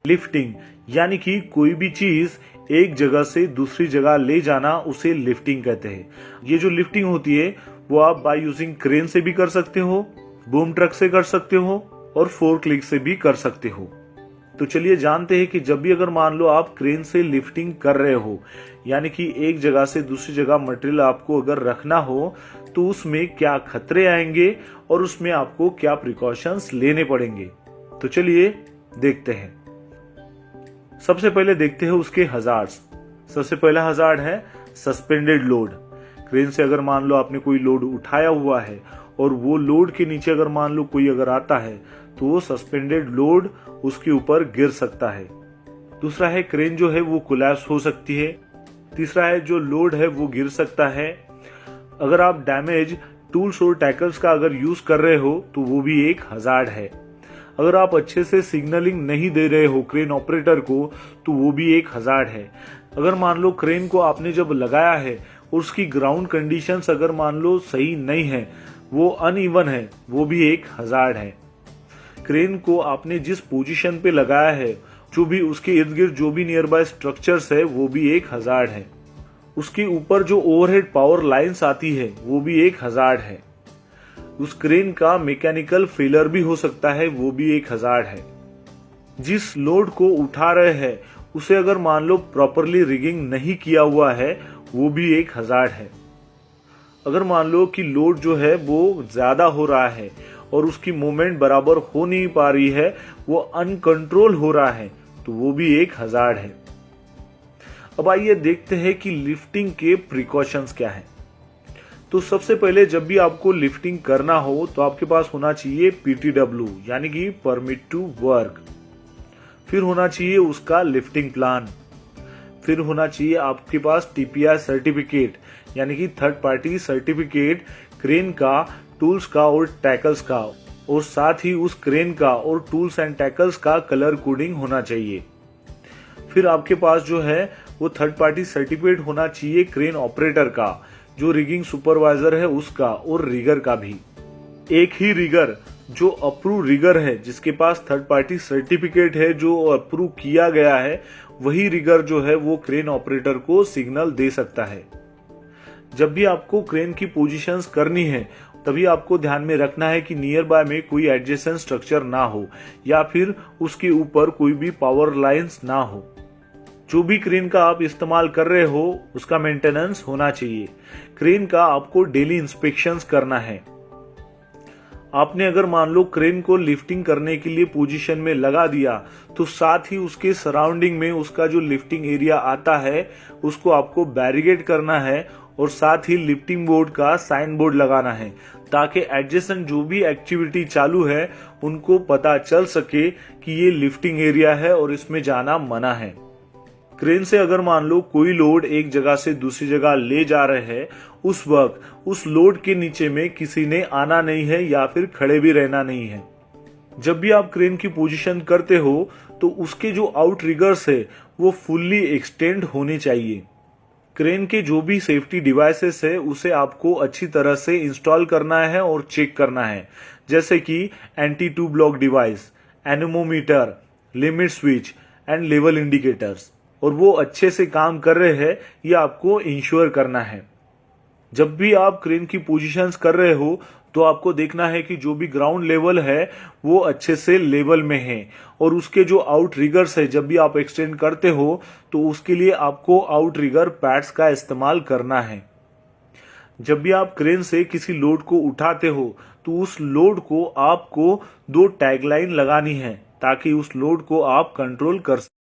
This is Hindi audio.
लिफ्टिंग यानी कि कोई भी चीज एक जगह से दूसरी जगह ले जाना उसे लिफ्टिंग कहते हैं। ये जो लिफ्टिंग होती है वो आप बाय यूजिंग क्रेन से भी कर सकते हो, बूम ट्रक से कर सकते हो और फोर्कलिफ्ट से भी कर सकते हो। तो चलिए जानते हैं कि जब भी अगर मान लो आप क्रेन से लिफ्टिंग कर रहे हो यानी कि एक जगह से दूसरी जगह मटेरियल आपको अगर रखना हो तो उसमें क्या खतरे आएंगे और उसमें आपको क्या प्रिकॉशंस लेने पड़ेंगे। तो चलिए देखते हैं। सबसे पहले देखते हैं उसके हजार्ड्स। सबसे पहला हजार्ड है सस्पेंडेड लोड। क्रेन से अगर मान लो आपने कोई लोड उठाया हुआ है और वो लोड के नीचे अगर मान लो कोई अगर आता है तो वो सस्पेंडेड लोड उसके ऊपर गिर सकता है। दूसरा है क्रेन जो है वो कोलैप्स हो सकती है। तीसरा है जो लोड है वो गिर सकता है। अगर आप डैमेज टूल्स और टैकल्स का अगर यूज कर रहे हो तो वो भी एक हजार्ड है। अगर आप अच्छे से सिग्नलिंग नहीं दे रहे हो क्रेन ऑपरेटर को तो वो भी एक हजार्ड है। अगर मान लो क्रेन को आपने जब लगाया है और उसकी ग्राउंड कंडीशंस अगर मान लो सही नहीं है, वो अनइवन है, वो भी एक हजार्ड है। क्रेन को आपने जिस पोजीशन पे लगाया है, जो भी उसके इर्द गिर्द जो भी नियर बाय स्ट्रक्चर्स है वो भी एक हजार्ड है। उसके ऊपर जो ओवरहेड पावर लाइंस आती है वो भी एक हजार्ड है। उस क्रेन का मैकेनिकल फेलियर भी हो सकता है, वो भी एक हजार्ड है। जिस लोड को उठा रहे हैं उसे अगर मान लो प्रॉपरली रिगिंग नहीं किया हुआ है वो भी एक हजार्ड है। अगर मान लो कि लोड जो है वो ज्यादा हो रहा है और उसकी मूवमेंट बराबर हो नहीं पा रही है, वो अनकंट्रोल हो रहा है, तो वो भी एक हजार्ड है। अब आइए देखते हैं कि लिफ्टिंग के प्रिकॉशंस क्या है। तो सबसे पहले जब भी आपको लिफ्टिंग करना हो तो आपके पास होना चाहिए PTW यानी कि परमिट टू वर्क। फिर होना चाहिए उसका लिफ्टिंग प्लान। फिर होना चाहिए आपके पास TPI सर्टिफिकेट यानी कि थर्ड पार्टी सर्टिफिकेट क्रेन का, टूल्स का और टैकल्स का, और साथ ही उस क्रेन का और टूल्स एंड टैकल्स का कलर कोडिंग होना चाहिए। फिर आपके पास जो है वो थर्ड पार्टी सर्टिफिकेट होना चाहिए क्रेन ऑपरेटर का, जो रिगिंग सुपरवाइजर है उसका, और रिगर का भी। एक ही रिगर जो अप्रूव रिगर है, जिसके पास थर्ड पार्टी सर्टिफिकेट है, जो अप्रूव किया गया है, वही रिगर जो है वो क्रेन ऑपरेटर को सिग्नल दे सकता है। जब भी आपको क्रेन की पोजीशंस करनी है तभी आपको ध्यान में रखना है कि नियर बाय में कोई एडजेसेंट स्ट्रक्चर ना हो या फिर उसके ऊपर कोई भी पावर लाइंस ना हो। जो भी क्रेन का आप इस्तेमाल कर रहे हो उसका मेंटेनेंस होना चाहिए। क्रेन का आपको डेली इंस्पेक्शंस करना है। आपने अगर मान लो क्रेन को लिफ्टिंग करने के लिए पोजीशन में लगा दिया तो साथ ही उसके सराउंडिंग में उसका जो लिफ्टिंग एरिया आता है उसको आपको बैरिकेड करना है और साथ ही लिफ्टिंग बोर्ड का साइन बोर्ड लगाना है, ताकि एडजेसेंट जो भी एक्टिविटी चालू है उनको पता चल सके कि ये लिफ्टिंग एरिया है और इसमें जाना मना है। क्रेन से अगर मान लो कोई लोड एक जगह से दूसरी जगह ले जा रहे हैं, उस वक्त उस लोड के नीचे में किसी ने आना नहीं है या फिर खड़े भी रहना नहीं है। जब भी आप क्रेन की पोजीशन करते हो तो उसके जो आउट रिगर्स है वो फुल्ली एक्सटेंड होने चाहिए। क्रेन के जो भी सेफ्टी डिवाइसेस है उसे आपको अच्छी तरह से इंस्टॉल करना है और चेक करना है, जैसे कि anti two block device, anemometer, limit switch and level indicators, और वो अच्छे से काम कर रहे हैं ये आपको इंश्योर करना है। जब भी आप क्रेन की पोजीशंस कर रहे हो तो आपको देखना है कि जो भी ग्राउंड लेवल है वो अच्छे से लेवल में है, और उसके जो आउट रिगर्स है जब भी आप एक्सटेंड करते हो तो उसके लिए आपको आउट रिगर पैड्स का इस्तेमाल करना है। जब भी आप क्रेन से किसी लोड को उठाते हो तो उस लोड को आपको 2 टैगलाइन लगानी है ताकि उस लोड को आप कंट्रोल कर